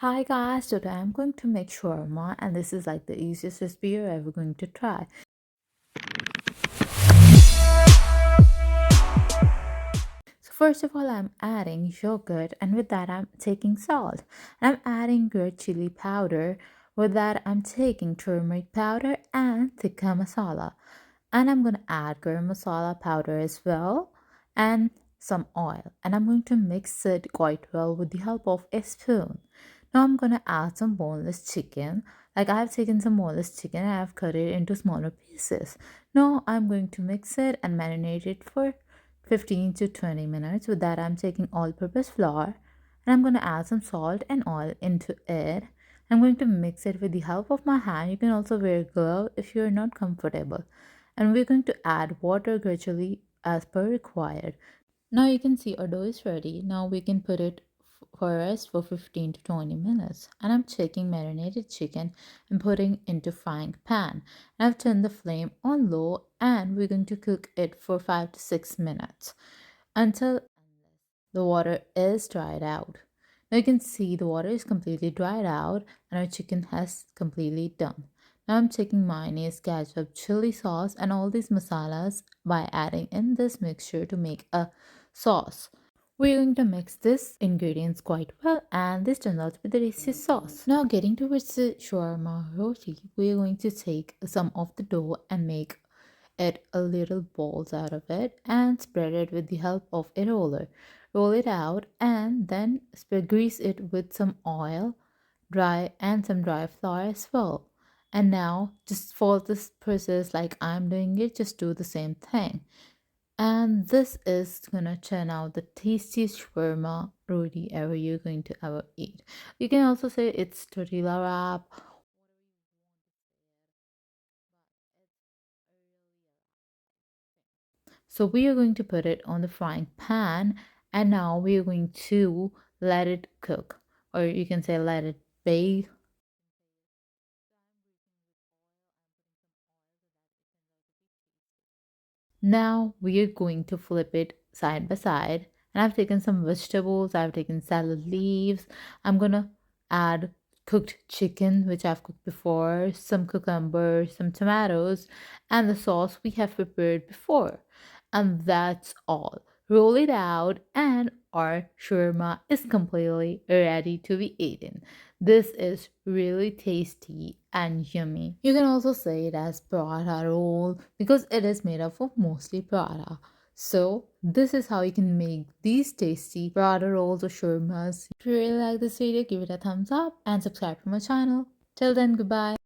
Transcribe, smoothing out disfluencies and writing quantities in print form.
Hi guys, today I'm going to make shawarma and this is like the easiest recipe you're ever going to try. So first of all, I'm adding yogurt and with that I'm taking salt. And I'm adding red chili powder. With that I'm taking turmeric powder and tikka masala. And I'm going to add garam masala powder as well and some oil. And I'm going to mix it quite well with the help of a spoon. Now I'm going to add some boneless chicken. Like I have taken some boneless chicken and I have cut it into smaller pieces. Now I'm going to mix it and marinate it for 15 to 20 minutes. With that, I'm taking all-purpose flour and I'm going to add some salt and oil into it. I'm going to mix it with the help of my hand. You can also wear a glove if you're not comfortable. And we're going to add water gradually as per required. Now you can see our dough is ready. Now we can put it for rest for 15 to 20 minutes. And I'm taking marinated chicken and putting into frying pan. I've turned the flame on low and we're going to cook it for 5 to 6 minutes until the water is dried out. Now you can see the water is completely dried out and our chicken has completely done. Now I'm taking mayonnaise, ketchup, chili sauce and all these masalas by adding in this mixture to make a sauce. We're going to mix these ingredients quite well and this turns out to be the tastiest sauce. Now getting towards the shawarma roti, we're going to take some of the dough and make it a little balls out of it and spread it with the help of a roller. Roll it out and then grease it with some oil, dry and some dry flour as well. And now just follow this process like I'm doing it, just do the same thing. And this is gonna turn out the tastiest shawarma roti ever you're going to ever eat. You can also say it's tortilla wrap. So we are going to put it on the frying pan and now we are going to let it cook, or you can say let it bake. Now we are going to flip it side by side and I've taken some vegetables, I've taken salad leaves. I'm gonna add cooked chicken which I've cooked before, some cucumbers, some tomatoes and the sauce we have prepared before. And that's all. Roll it out and our shawarma is completely ready to be eaten. This is really tasty and yummy. You can also say it as paratha roll because it is made up of mostly paratha. So this is how you can make these tasty paratha rolls or shawarmas. If you really like this video, give it a thumbs up and subscribe to my channel. Till then, goodbye.